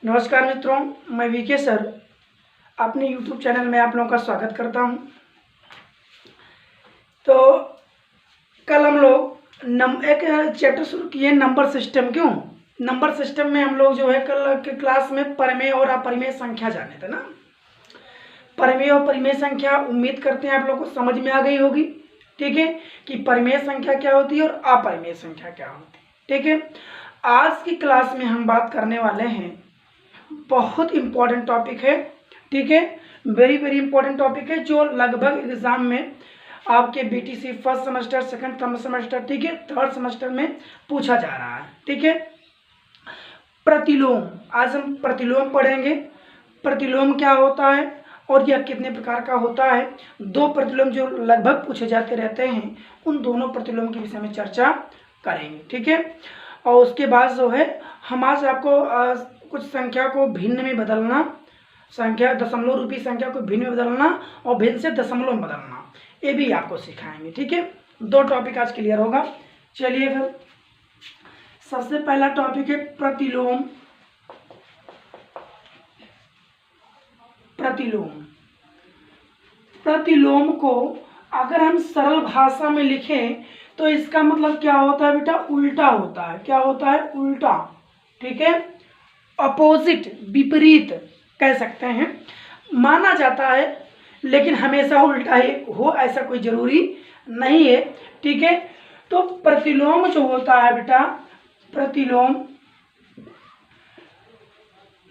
नमस्कार मित्रों, मैं वीके सर अपने यूट्यूब चैनल में आप लोगों का स्वागत करता हूं। तो कल हम लोग एक चैप्टर शुरू किए, नंबर सिस्टम। क्यों नंबर सिस्टम में हम लोग जो है कल के क्लास में परिमेय और अपरिमेय संख्या जाने थे ना। परिमेय और परिमेय संख्या उम्मीद करते हैं आप लोगों को समझ में आ गई होगी। ठीक है, कि परिमेय संख्या क्या होती है और अपरिमेय संख्या क्या होती है। ठीक है, आज की क्लास में हम बात करने वाले हैं, बहुत इंपॉर्टेंट टॉपिक है। ठीक है, वेरी वेरी इंपॉर्टेंट टॉपिक है जो लगभग एग्जाम में आपके BTC first semester, second semester, ठीक है, थर्ड सेमेस्टर में पूछा जा रहा है। ठीक है, प्रतिलोम। आज हम प्रतिलोम पढ़ेंगे। प्रतिलोम क्या होता है और यह कितने प्रकार का होता है। दो प्रतिलोम जो लगभग पूछे जाते रहते हैं, उन दोनों प्रतिलोम के विषय में चर्चा करेंगे। ठीक है, और उसके बाद जो है हम आज आपको कुछ संख्या को भिन्न में बदलना, संख्या दशमलव रूपी संख्या को भिन्न में बदलना और भिन्न से दशमलव में बदलना, ये भी आपको सिखाएंगे। ठीक है, दो टॉपिक आज क्लियर होगा। चलिए फिर सबसे पहला टॉपिक है प्रतिलोम। प्रतिलोम प्रतिलोम को अगर हम सरल भाषा में लिखें तो इसका मतलब क्या होता है बेटा, उल्टा होता है। क्या होता है? उल्टा। ठीक है, अपोजिट, विपरीत कह सकते हैं, माना जाता है, लेकिन हमेशा उल्टा ही हो ऐसा कोई जरूरी नहीं है। ठीक है, तो प्रतिलोम जो होता है बेटा, प्रतिलोम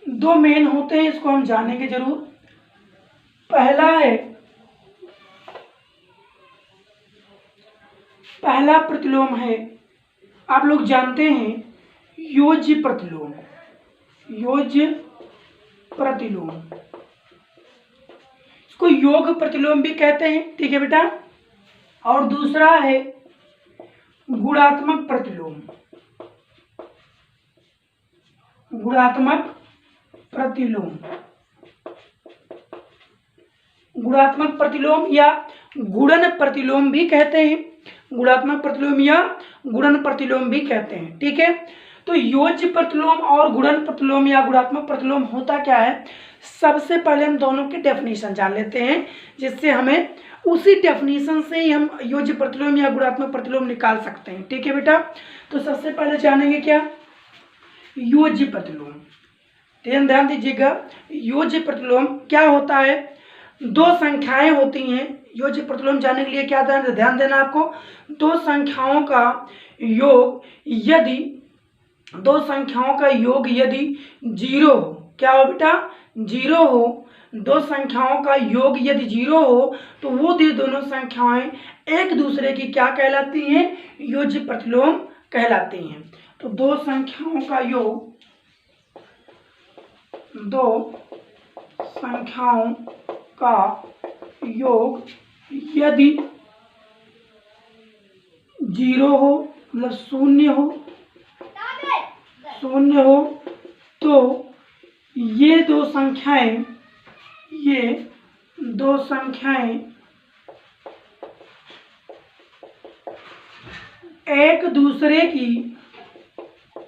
दो मेन होते हैं, इसको हम जानेंगे जरूर। पहला प्रतिलोम है, आप लोग जानते हैं, योज्य प्रतिलोम। योज्य प्रतिलोम, इसको योग प्रतिलोम भी कहते हैं। ठीक है बेटा, और दूसरा है गुणात्मक प्रतिलोम। गुणात्मक प्रतिलोम, गुणात्मक प्रतिलोम या गुणन प्रतिलोम भी कहते हैं। गुणात्मक प्रतिलोम या गुणन प्रतिलोम भी कहते हैं। ठीक है, तो योज्य प्रतिलोम और गुणन प्रतिलोम या गुणात्मक प्रतिलोम होता क्या है, सबसे पहले हम दोनों की डेफिनेशन जान लेते हैं, जिससे हमें उसी डेफिनेशन से ही हम योज्य प्रतिलोम या गुणात्मक प्रतिलोम निकाल सकते हैं। ठीक है बेटा, तो सबसे पहले जानेंगे क्या, योज्य प्रतिलोम। ध्यान दीजिएगा, योज्य प्रतिलोम क्या होता है, दो संख्याएं होती हैं। योज्य प्रतिलोम जानने के लिए क्या ध्यान देना आपको, दो संख्याओं का योग यदि जीरो हो, क्या हो बेटा, जीरो हो, दो संख्याओं का योग यदि जीरो हो तो वो दोनों संख्याएं एक दूसरे की क्या कहलाती हैं, योज्य प्रतिलोम कहलाती हैं। तो दो संख्याओं का योग यदि जीरो हो, मतलब शून्य हो, तो ये दो संख्याएं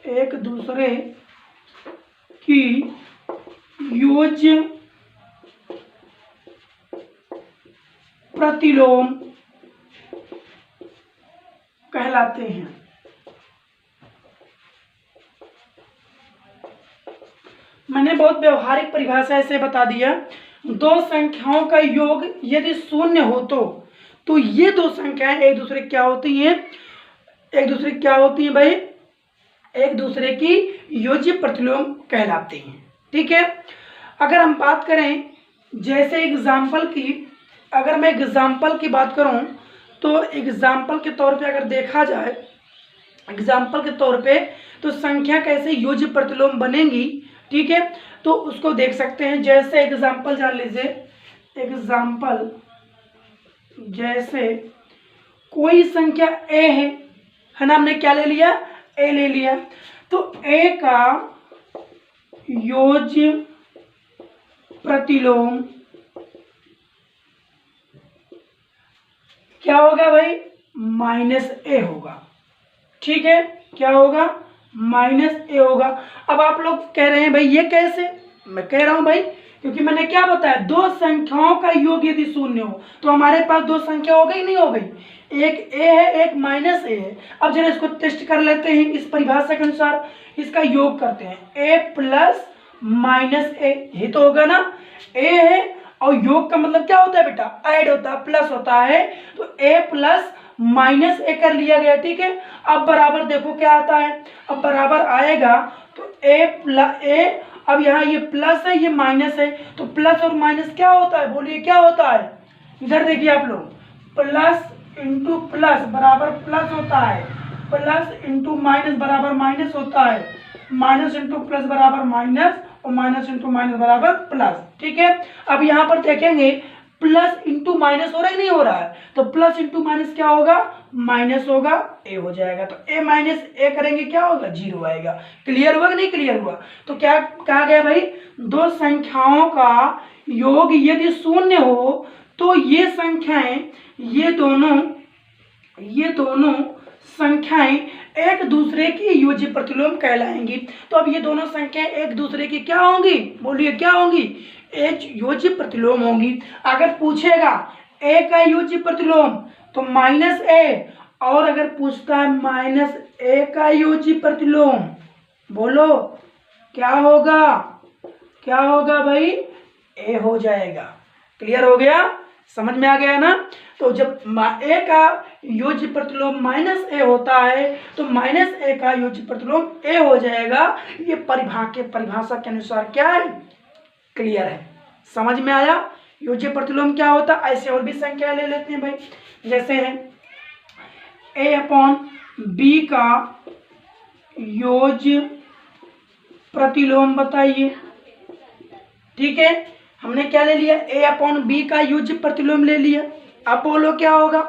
एक दूसरे की योज्य प्रतिलोम कहलाते हैं। मैंने बहुत व्यवहारिक परिभाषा से बता दिया, दो संख्याओं का योग यदि शून्य हो तो ये दो संख्याएं एक दूसरे क्या होती हैं भाई, एक दूसरे की योज्य प्रतिलोम कहलाती हैं। ठीक है, अगर हम बात करें जैसे एग्जाम्पल की, अगर मैं एग्जाम्पल की बात करूं तो एग्जाम्पल के तौर पे अगर देखा जाए, एग्जाम्पल के तौर पे तो संख्या कैसे योज्य प्रतिलोम बनेंगी। ठीक है, तो उसको देख सकते हैं। जैसे एग्जाम्पल जान लीजिए, एग्जाम्पल जैसे कोई संख्या ए है ना, हमने क्या ले लिया, ए ले लिया, तो ए का योज्य प्रतिलोम क्या होगा भाई, -a होगा। ठीक है, क्या होगा, माइनस ए होगा। अब आप लोग कह रहे हैं भाई ये कैसे, मैं कह रहा हूं भाई क्योंकि मैंने क्या बताया, दो संख्याओं का योग यदि शून्य हो तो हमारे पास दो संख्या हो गई नहीं हो गई, एक ए है एक माइनस ए है। अब जरा इसको टेस्ट कर लेते हैं, इस परिभाषा के अनुसार इसका योग करते हैं, ए प्लस माइनस ए, ये तो होगा ना, ए है और योग का मतलब क्या होता है बेटा, ऐड होता है, प्लस होता है, तो ए प्लस माइनस ए कर लिया गया, ठीक है। अब बराबर देखो क्या आता है, अब बराबर आएगा तो ए प्लस ए, अब यहाँ ये प्लस है ये माइनस है, तो प्लस और माइनस क्या होता है, बोलिए क्या होता है, इधर देखिए आप लोग, प्लस इंटू प्लस बराबर प्लस होता है, प्लस इंटू माइनस बराबर माइनस होता है, माइनस इंटू प्लस बराबर माइनस और माइनस इंटू माइनस बराबर प्लस, ठीक है। अब यहाँ पर देखेंगे प्लस इंटू माइनस हो रहा है नहीं हो रहा है, तो प्लस इंटू माइनस क्या होगा, माइनस होगा, ए हो जाएगा, तो ए माइनस ए करेंगे क्या होगा, जीरो आएगा। क्लियर हुआ कि नहीं क्लियर हुआ, तो क्या कहा गया भाई, दो संख्याओं का योग यदि शून्य हो तो ये संख्याएं, ये दोनों संख्याएं एक दूसरे की योज्य प्रतिलोम कहलाएंगी। तो अब ये दोनों संख्याएं एक दूसरे की क्या होंगी, बोलिए क्या होंगी, एक योज्य प्रतिलोम होंगी। अगर पूछेगा ए का योज्य प्रतिलोम तो माइनस ए, और अगर पूछता है माइनस ए का योज्य प्रतिलोम, बोलो क्या होगा, क्या होगा भाई, ए हो जाएगा। क्लियर हो गया, समझ में आ गया ना। तो जब ए का योज्य प्रतिलोम माइनस ए होता है तो माइनस ए का योज्य प्रतिलोम ए हो जाएगा। ये परिभाषा के अनुसार क्या है, क्लियर है, समझ में आया। योज्य प्रतिलोम क्या होता है, ऐसे और भी संख्या ले लेते हैं भाई, जैसे है ए अपॉन बी का योज्य प्रतिलोम बताइए, ठीक है। हमने क्या ले लिया, ए अपॉन बी का योज्य प्रतिलोम ले लिया। अब बोलो क्या होगा,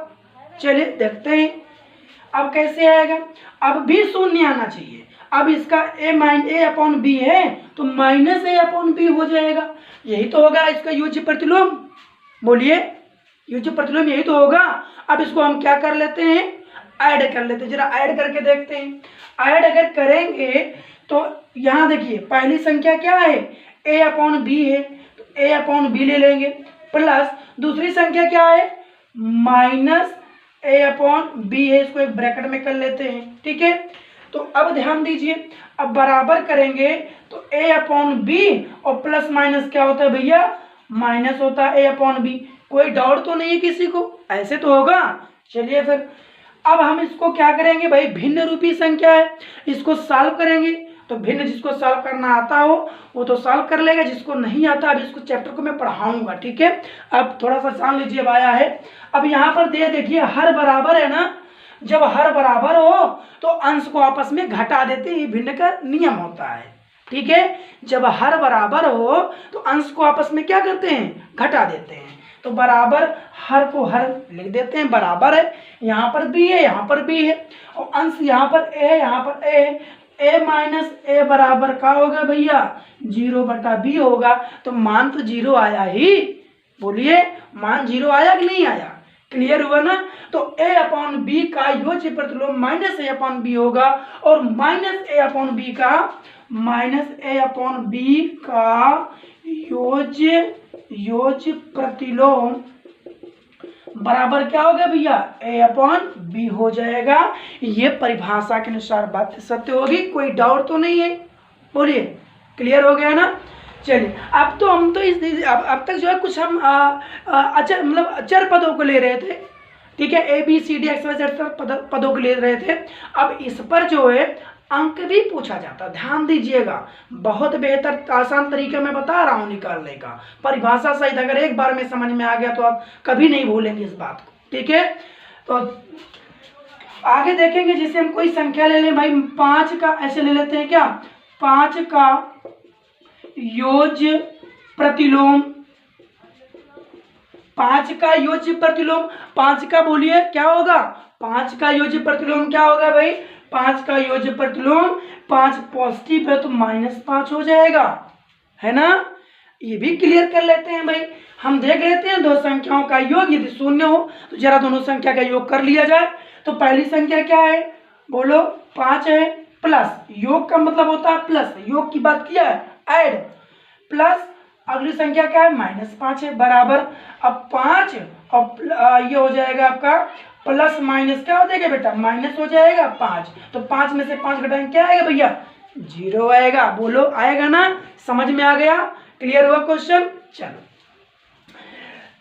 चलिए देखते हैं अब कैसे आएगा। अब भी शून्य आना चाहिए, अब इसका ए अपॉन बी है तो माइनस ए अपॉन बी हो जाएगा, यही तो होगा इसका योज्य प्रतिलोम, बोलिए योज्य प्रतिलोम यही तो होगा। अब इसको हम क्या कर लेते हैं, ऐड कर लेते हैं, जरा ऐड करके देखते हैं। ऐड अगर करेंगे तो यहाँ देखिए पहली संख्या क्या है, ए अपॉन बी है, तो ए अपॉन बी ले लेंगे, प्लस दूसरी संख्या क्या है, माइनस ए अपॉन बी है, इसको एक ब्रैकेट में कर लेते हैं, ठीक है। तो अब ध्यान दीजिए, अब बराबर करेंगे तो ए अपॉन बी और प्लस माइनस क्या होता है भैया, माइनस होता है ए अपॉन बी। कोई डाउट तो नहीं है किसी को, ऐसे तो होगा। चलिए फिर अब हम इसको क्या करेंगे भाई, भिन्न रूपी संख्या है, इसको सॉल्व करेंगे। तो भिन्न जिसको सॉल्व करना आता हो वो तो सॉल्व कर लेगा, जिसको नहीं आता अभी इसको चैप्टर को मैं पढ़ाऊंगा, ठीक है। अब थोड़ा सा जान लीजिए, अब आया है। अब यहाँ पर देखिए हर बराबर है ना, जब हर बराबर हो तो अंश को आपस में घटा देते हैं, ये भिन्न का नियम होता है, ठीक है। जब हर बराबर हो तो अंश को आपस में क्या करते हैं, घटा देते हैं। तो बराबर हर को हर लिख देते हैं, बराबर है, यहाँ पर बी है यहाँ पर बी है, और अंश यहाँ पर ए है यहाँ पर ए है। ए माइनस ए बराबर का होगा भैया, 0/b होगा। तो मान तो 0 आया ही, बोलिए मान 0 आया कि नहीं आया, क्लियर हुआ ना। तो ए अपॉन बी का योज्य प्रतिलोम माइनस ए अपॉन बी होगा, और माइनस ए अपॉन बी का योज्य प्रतिलोम बराबर क्या होगा भैया, ए अपॉन बी हो जाएगा। ये परिभाषा के अनुसार बात सत्य होगी, कोई डाउट तो नहीं है, बोलिए क्लियर हो गया ना। चलिए अब तो हम तो अब तक जो है कुछ हम अचर मतलब अचर पदों को ले रहे थे, ठीक है, ABCD XYZ पदों को ले रहे थे। अब इस पर जो है अंक भी पूछा जाता, ध्यान दीजिएगा, बहुत बेहतर आसान तरीके में बता रहा हूँ निकालने का। परिभाषा सहित अगर एक बार में समझ में आ गया तो आप कभी नहीं भूलेंगे इस बात को, ठीक है। तो आगे देखेंगे, जैसे हम कोई संख्या ले लें भाई, 5 का ऐसे ले लेते हैं क्या, 5 का योज्य प्रतिलोम, 5 का योज्य प्रतिलोम, 5 का बोलिए क्या होगा, 5 का योज्य प्रतिलोम क्या होगा भाई, 5 का योज्य प्रतिलोम, 5 पॉजिटिव है तो -5 हो जाएगा, है ना। ये भी क्लियर कर लेते हैं भाई। हम देख लेते हैं दो संख्याओं का योग यदि शून्य हो तो जरा दोनों संख्या का योग कर लिया जाए। तो पहली संख्या क्या है, बोलो 5 है, प्लस, योग का मतलब होता है प्लस, योग की बात किया है, ऐड, प्लस अगली संख्या क्या है, -5 है, बराबर। अब 5 और ये हो जाएगा आपका प्लस माइनस क्या हो जाएगा बेटा, माइनस हो जाएगा 5, तो 5 में से 5 घटाएंगे क्या आएगा भैया, 0 आएगा। बोलो आएगा ना, समझ में आ गया, क्लियर हुआ क्वेश्चन। चलो,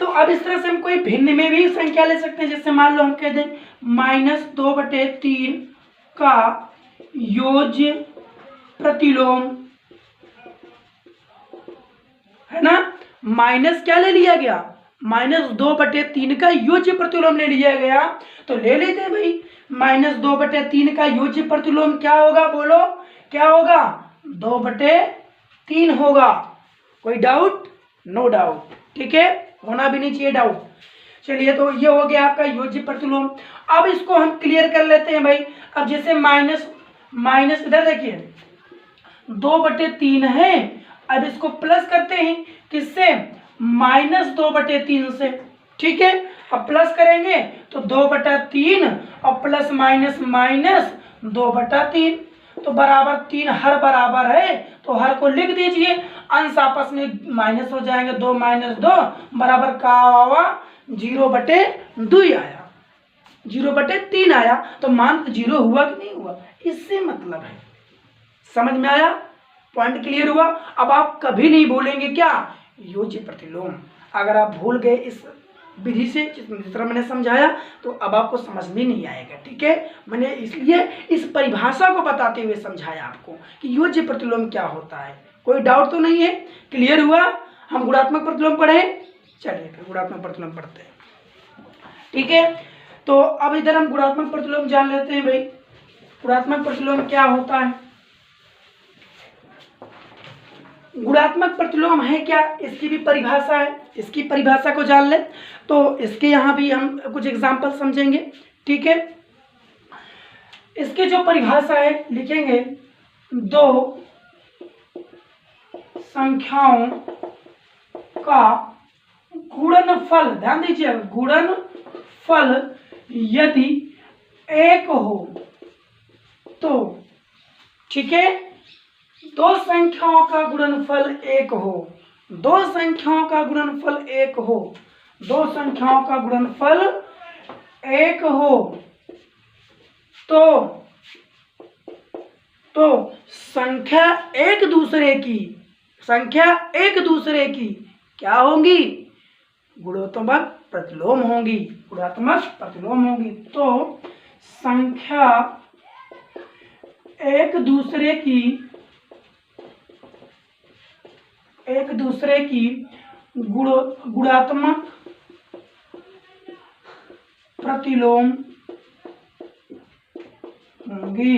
तो अब इस तरह से हम कोई भिन्न में भी संख्या ले सकते हैं, जैसे मान लो हम कह दें -2/3 का योज्य प्रतिलोम, है ना, माइनस क्या ले लिया गया, -2/3 का योज्य प्रतिलोम ले लिया गया, तो ले लेते हैं भाई। -2/3 का योज्य प्रतिलोम क्या होगा, बोलो क्या होगा, 2/3 होगा। कोई डाउट, नो डाउट, ठीक है, होना भी नहीं चाहिए डाउट। चलिए, तो ये हो गया आपका योज्य प्रतिलोम। अब इसको हम क्लियर कर लेते हैं भाई। अब जैसे माइनस इधर देखिए 2/3 है, अब इसको प्लस करते हैं किससे, -2/3 से, ठीक है। अब प्लस करेंगे तो 2/3 और प्लस माइनस माइनस 2/3, तो बराबर 3, हर बराबर है तो हर को लिख दीजिए, अंश आपस में माइनस हो जाएंगे, 2 - 2 बराबर का हुआ 0/2 आया, 0/3 आया, तो मान 0 हुआ कि नहीं हुआ, इससे मतलब है। समझ में आया, पॉइंट क्लियर हुआ। अब आप कभी नहीं बोलेंगे क्या, योज्य प्रतिलोम। अगर आप भूल गए इस विधि से, जिस तरह मैंने समझाया, तो अब आपको समझ में नहीं आएगा, ठीक है। मैंने इसलिए इस परिभाषा को बताते हुए समझाया आपको कि योज्य प्रतिलोम क्या होता है। कोई डाउट तो नहीं है, क्लियर हुआ। हम गुणात्मक प्रतिलोम पढ़े, चलिए फिर गुणात्मक प्रतिलोम पढ़ते हैं, ठीक है। तो अब इधर हम गुणात्मक प्रतिलोम जान लेते हैं भाई। गुणात्मक प्रतिलोम क्या होता है, गुणात्मक प्रतिलोम है क्या, इसकी भी परिभाषा है, इसकी परिभाषा को जान ले। तो इसके यहाँ भी हम कुछ एग्जाम्पल समझेंगे, ठीक है। इसकी जो परिभाषा है लिखेंगे, दो संख्याओं का गुणनफल, ध्यान दीजिए, गुणनफल यदि 1 हो तो, ठीक है, दो संख्याओं का गुणनफल 1 हो, दो संख्याओं का गुणनफल 1 हो, दो संख्याओं का गुणनफल 1 हो, तो संख्या एक दूसरे की क्या होंगी, गुणात्मक प्रतिलोम होंगी, गुणात्मक प्रतिलोम होंगी। तो संख्या एक दूसरे की गुणात्मक प्रतिलोम होंगी।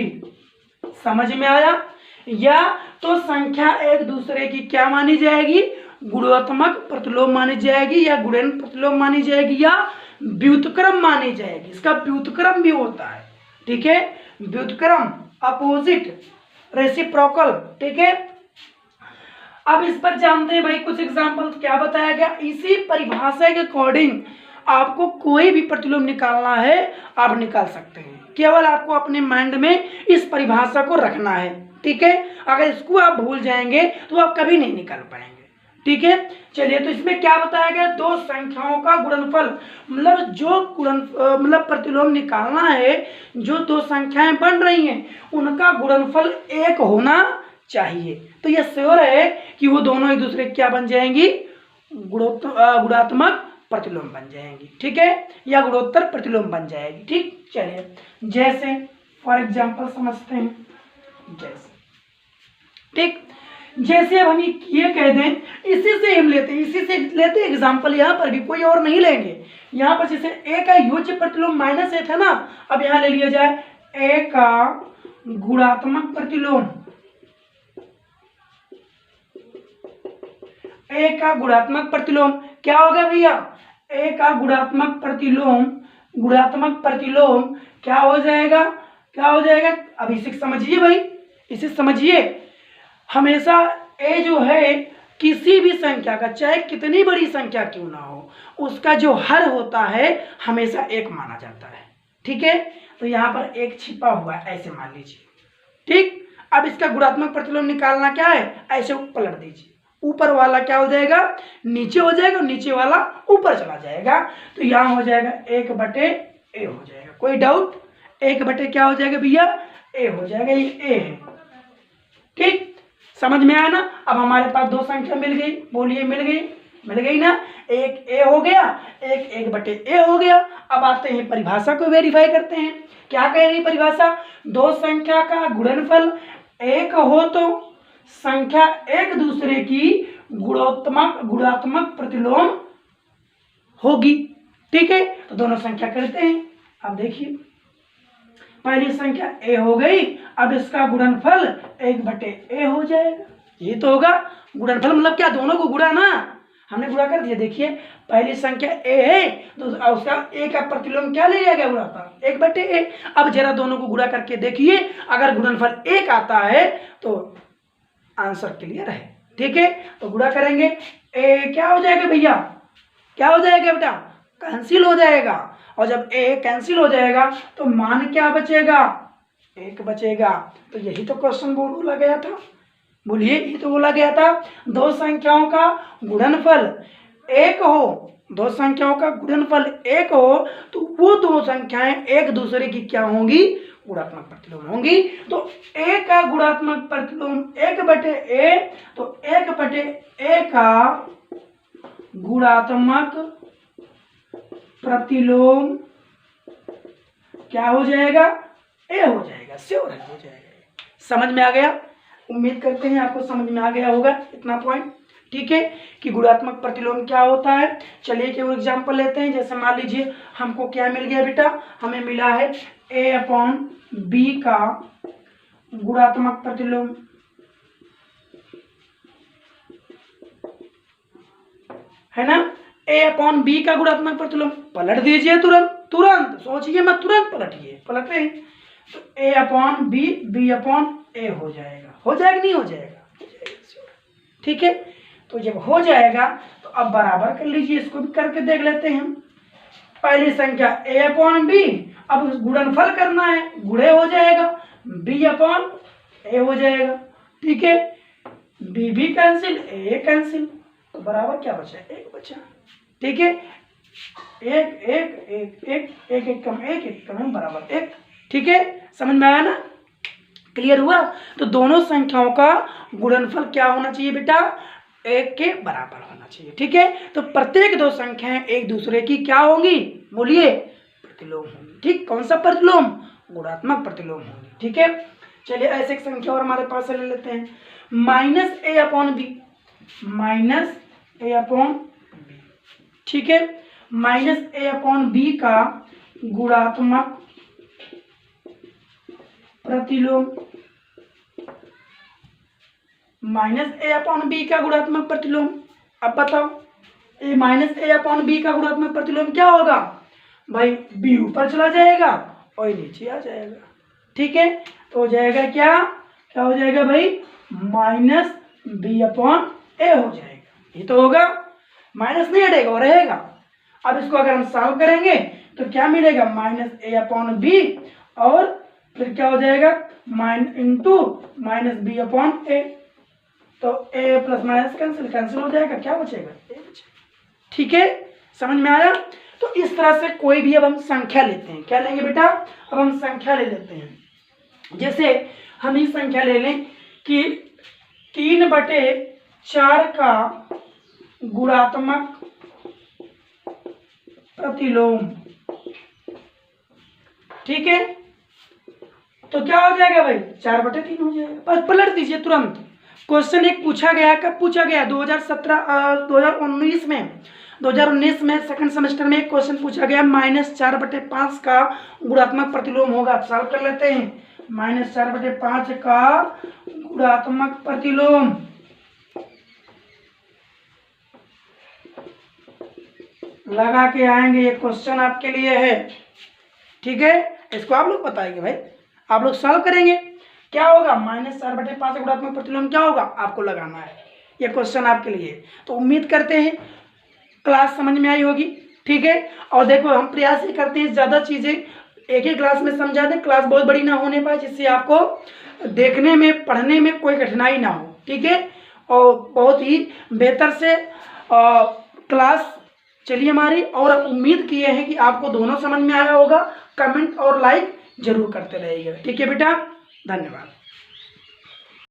समझ में आया, या तो संख्या एक दूसरे की क्या मानी जाएगी, गुणात्मक प्रतिलोम मानी जाएगी, या गुणन प्रतिलोम मानी जाएगी, या व्युत्क्रम मानी जाएगी। इसका व्युत्क्रम भी होता है, ठीक है, व्युत्क्रम, अपोजिट, रेसिप्रोकल, ठीक है। अब इस पर जानते हैं भाई कुछ एग्जाम्पल। क्या बताया गया, इसी परिभाषा के अकॉर्डिंग आपको कोई भी प्रतिलोम निकालना है, आप निकाल सकते हैं। केवल आपको अपने माइंड में इस परिभाषा को रखना है, ठीक है। अगर इसको आप भूल जाएंगे तो आप कभी नहीं निकाल पाएंगे, ठीक है। चलिए, तो इसमें क्या बताया गया, दो संख्याओं का गुणनफल, मतलब जो मतलब प्रतिलोम निकालना है, जो दो संख्याएं बन रही हैं उनका गुणनफल 1 होना चाहिए। तो यह श्योर है कि वो दोनों एक दूसरे क्या बन जाएंगी, गुणात्मक प्रतिलोम बन जाएंगी, ठीक है, या गुणोत्तर प्रतिलोम बन जाएगी, ठीक। चलिए, जैसे फॉर एग्जांपल समझते हैं, जैसे, ठीक, जैसे अब हम ये कह दें, इसी से लेते एग्जांपल, यहाँ पर भी कोई और नहीं लेंगे। यहाँ पर जैसे a का योज्य प्रतिलोम -1 था ना, अब यहाँ ले लिया जाए a का गुणात्मक प्रतिलोम, a का गुणात्मक प्रतिलोम क्या होगा भैया, a का गुणात्मक प्रतिलोम क्या हो जाएगा, अब इसे समझिए भाई, इसे समझिए। हमेशा a जो है किसी भी संख्या का, चाहे कितनी बड़ी संख्या क्यों ना हो, उसका जो हर होता है हमेशा 1 माना जाता है, ठीक है। तो यहाँ पर 1 छिपा हुआ है, ऐसे मान लीजिए, ठीक। अब इसका गुणात्मक प्रतिलोम निकालना क्या है, ऐसे पलट दीजिए, ऊपर वाला क्या हो जाएगा, नीचे हो जाएगा, नीचे वाला ऊपर चला जाएगा, तो यहाँ हो जाएगा 1/a हो जाएगा। कोई डाउट, 1/, क्या हो जाएगा भैया, a हो जाएगा, ये a है। ठीक, समझ में आया ना। अब हमारे पास दो संख्या मिल गई, बोलिए मिल गई ना। एक a हो गया, एक 1/a हो गया। अब आते हैं परिभाषा को वेरीफाई करते हैं। क्या कह रही परिभाषा, दो संख्या का गुणनफल एक हो तो संख्या एक दूसरे की गुणात्मक प्रतिलोम होगी। ठीक है, तो दोनों संख्या करते हैं। अब देखिए, पहली संख्या a हो गई, अब इसका गुणनफल 1/a हो जाएगा। ये तो होगा गुणनफल, मतलब क्या, दोनों को गुणा ना, हमने गुणा कर दिया। देखिए पहली संख्या a है तो उसका a का प्रतिलोम क्या ले लिया गया, गुणात्मक 1/a। अब जरा दोनों को गुणा करके देखिए, अगर गुणनफल 1 आता है तो आंसर क्लियर है। ठीक है, तो गुणा करेंगे, a क्या हो जाएगा भैया, क्या हो जाएगा बेटा, कैंसिल हो जाएगा। और जब a कैंसिल हो जाएगा तो मान क्या बचेगा, 1 बचेगा। तो यही तो क्वेश्चन बोला गया था, बोलिए, ये तो बोला गया था दो संख्याओं का गुणनफल एक हो, दो संख्याओं का गुणनफल 1 हो तो वो दो संख्याएं एक दूसरे की क्या होंगी, गुणात्मक प्रतिलोम होंगी। तो a का गुणात्मक प्रतिलोम 1/a, तो 1/a का गुणात्मक प्रतिलोम क्या हो जाएगा, a हो जाएगा, श्योर है, हो जाएगा। समझ में आ गया, उम्मीद करते हैं आपको समझ में आ गया होगा इतना पॉइंट। ठीक है, कि गुणात्मक प्रतिलोम क्या होता है। चलिए एक एग्जांपल लेते हैं। जैसे मान लीजिए हमको क्या मिल गया बेटा, हमें मिला है a/b का गुणात्मक प्रतिलोम, है ना। a/b का गुणात्मक प्रतिलोम पलट दीजिए, तुरंत सोचिए मत, तुरंत पलटिए, पलट रहे हैं तो a/b b/a हो जाएगा, हो जाएगा नहीं हो जाएगा, ठीक है। तो जब हो जाएगा तो अब बराबर कर लीजिए, इसको भी करके देख लेते हैं। पहली संख्या a/b, अब गुणनफल करना है, गुणे हो जाएगा, b/a हो जाएगा। ठीक है, b कैंसिल, a कैंसिल, तो बराबर क्या बचा, 1 बचा। ठीक है, 1 कम बराबर 1। ठीक है, समझ में आया ना, क्लियर हुआ। तो दोनों संख्याओं का गुणनफल क्या होना चाहिए बेटा, 1 के बराबर होना चाहिए। ठीक है, तो प्रत्येक दो संख्याएं एक दूसरे की क्या होंगी, बोलिए, प्रतिलोम होंगी। ठीक, कौन सा प्रतिलोम, गुणात्मक प्रतिलोम होंगी। ठीक है, चलिए ऐसे एक संख्या और हमारे पास ले लेते हैं, -a/b, -a/b। ठीक है, -a/b का गुणात्मक प्रतिलोम, -a/b का गुणात्मक प्रतिलोम। अब बताओ, -a/b का गुणात्मक प्रतिलोम क्या होगा भाई, b ऊपर चला जाएगा और नीचे आ जाएगा। ठीक है, तो हो जाएगा क्या हो जाएगा भाई, -b/a हो जाएगा। ये तो होगा, माइनस नहीं हटेगा, वो रहेगा। अब इसको अगर हम सॉल्व करेंगे तो क्या मिलेगा, -a/b, और फिर क्या हो जाएगा, -b/a। तो a प्लस माइनस कैंसिल हो जाएगा, क्या बचेगा, a बचेगा। ठीक है, समझ में आया। तो इस तरह से कोई भी अब हम संख्या लेते हैं, क्या लेंगे बेटा, अब हम संख्या ले लेते हैं। जैसे हम ये संख्या ले लें कि 3/4 का गुणात्मक प्रतिलोम। ठीक है, तो क्या हो जाएगा भाई, 4/3 हो जाएगा। बस पलट दीजिए तुरंत। क्वेश्चन एक पूछा गया, कब पूछा गया, 2019 में सेकंड सेमेस्टर में एक क्वेश्चन पूछा गया, -4/5 का गुणात्मक प्रतिलोम होगा। आप सॉल्व कर लेते हैं, -4/5 का गुणात्मक प्रतिलोम, लगा के आएंगे, ये क्वेश्चन आपके लिए है। ठीक है, इसको आप लोग बताएंगे भाई, आप लोग सॉल्व करेंगे, क्या होगा, -4/5 गुणात्मक प्रतिलोम क्या होगा, आपको लगाना है। ये क्वेश्चन आपके लिए, तो उम्मीद करते हैं क्लास समझ में आई होगी। ठीक है, और देखो हम प्रयास ये करते हैं ज़्यादा चीज़ें एक ही क्लास में समझा दें, क्लास बहुत बड़ी ना होने पाए, जिससे आपको देखने में पढ़ने में कोई कठिनाई ना हो, ठीक है। और बहुत ही बेहतर से क्लास चलिए हमारी, और उम्मीद किए हैं कि आपको दोनों समझ में आया होगा। कमेंट और लाइक जरूर करते रहिएगा, ठीक है बेटा, धन्यवाद।